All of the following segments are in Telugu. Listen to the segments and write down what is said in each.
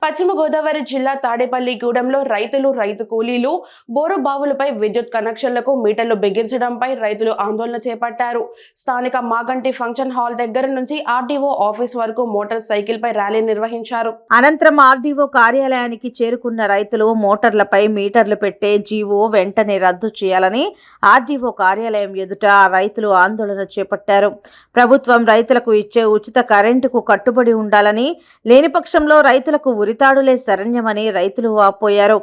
పశ్చిమ గోదావరి జిల్లా తాడేపల్లిగూడెంలో రైతు కూలీలు బోరు బావులపై విద్యుత్ కనెక్షన్లకు మీటర్లు బిగించడంపై రైతులు ఆందోళన చేపట్టారు. స్థానిక మాగంటి ఫంక్షన్ హాల్ దగ్గర నుంచి ఆర్డీఓ ఆఫీస్ వరకు మోటార్ సైకిల్ పై ర్యాలీ నిర్వహించారు. అనంతరం ఆర్డీఓ కార్యాలయానికి చేరుకున్న రైతులు మోటార్లపై మీటర్లు పెట్టే జీవో వెంటనే రద్దు చేయాలని ఆర్డీఓ కార్యాలయం ఎదుట రైతులు ఆందోళన చేపట్టారు. ప్రభుత్వం రైతులకు ఇచ్చే ఉచిత కరెంటుకు కట్టుబడి ఉండాలని, లేని పక్షంలో రైతులకు ఉరితాడులే శరణ్యమని రైతులు వాపోయారు.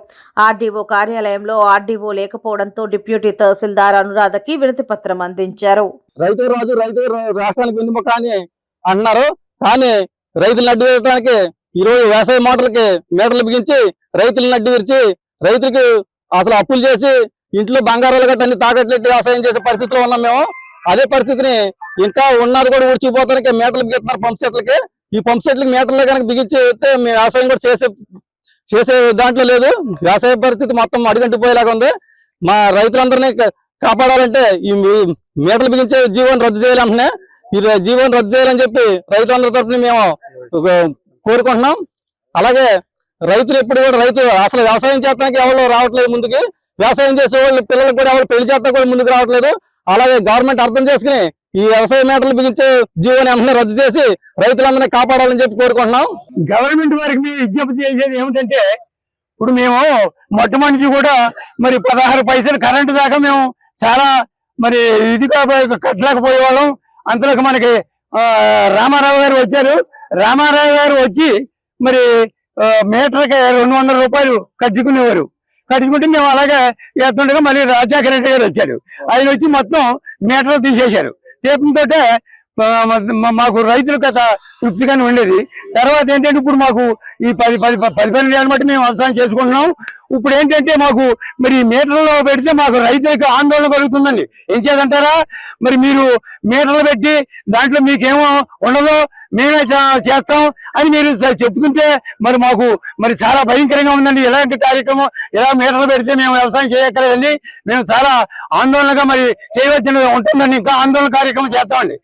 ఆర్డీఓ కార్యాలయంలో ఆర్డీఓ లేకపోవడంతో డిప్యూటీ తహసీల్దార్ అనురాధకి వినతి పత్రం అందించారు. రైతు రాజు రైతు రాష్ట్రానికి వెన్నుముక అని అన్నారు. కానీ రైతులను అడ్డు వేయడానికి ఈరోజు వ్యవసాయ మోటార్లకి మీటర్లు బిగించి రైతులను అడ్డు విరిచి రైతులకి అసలు అప్పులు చేసి ఇంట్లో బంగారాలు గట్ట అన్ని తాకట్లెట్టి వ్యవసాయం చేసే పరిస్థితిలో ఉన్నాం మేము. అదే పరిస్థితిని ఇంకా ఉన్నది కూడా ఊడ్చిపోతానికి మీటర్లు బిగిస్తున్నారు పంప్ సెట్లకి. ఈ పంప్ సెట్లకి మీటర్లు కనుక బిగించి వస్తే వ్యవసాయం కూడా చేసే దాంట్లో లేదు. వ్యవసాయ పరిస్థితి మొత్తం అడుగంటిపోయేలాగా ఉంది. మా రైతులందరినీ కాపాడాలంటే ఈ మీటర్లు బిగించే జీవోని రద్దు చేయాలంటే ఈ జీవోని రద్దు చేయాలని చెప్పి రైతులందరి తరఫున మేము కోరుకుంటున్నాం. అలాగే రైతులు ఎప్పుడు కూడా అసలు వ్యవసాయం చేయడానికి ఎవరు రావట్లేదు ముందుకి. వ్యవసాయం చేసే వాళ్ళు పిల్లలకు కూడా ఎవరు పెళ్లి చేయడానికి కూడా ముందుకు రావట్లేదు. అలాగే గవర్నమెంట్ అర్థం చేసుకుని ఈ వ్యవసాయ మీటర్లు బిగించే జీవోని వెంటనే రద్దు చేసి రైతులందరినీ కాపాడాలని చెప్పి కోరుకుంటున్నాం. గవర్నమెంట్ వారికి మేము విజ్ఞప్తి చేసేది ఏమిటంటే, ఇప్పుడు మేము మొట్టమొదటి కూడా మరి 16 పైసలు కరెంటు దాకా మేము చాలా మరి ఇదిగా కట్టలేకపోయే వాళ్ళం. అంతలోకి మనకి రామారావు గారు వచ్చారు. రామారావు గారు వచ్చి మరి మీటర్కి 200 రూపాయలు కట్టుకునేవారు. కట్టుకుంటే మేము అలాగే వేస్తుండగా మళ్ళీ రాజశేఖర రెడ్డి గారు వచ్చారు. ఆయన వచ్చి మొత్తం మీటర్లు తీసేశారు. తీపంతో మాకు రైతులు కథ తృప్తిగానే ఉండేది. తర్వాత ఏంటంటే ఇప్పుడు మాకు ఈ 10-12 ఏళ్ళ బట్టి మేము వ్యవసాయం చేసుకుంటున్నాం. ఇప్పుడు ఏంటంటే మాకు మరి మీటర్లో పెడితే మాకు రైతులకు ఆందోళన కలుగుతుందండి. ఏం చేద్దంటారా, మరి మీరు మీటర్లు పెట్టి దాంట్లో మీకేమో ఉండదో మేమే చేస్తాం అని మీరు చెప్తుంటే మరి మాకు మరి చాలా భయంకరంగా ఉందండి. ఎలాంటి కార్యక్రమం ఎలా మీటర్లు పెడితే మేము వ్యవసాయం చేయక్కర్లేదండి. మేము చాలా ఆందోళనగా మరి చేయవలసిన ఉంటుందండి. ఇంకా ఆందోళన కార్యక్రమం చేస్తామండి.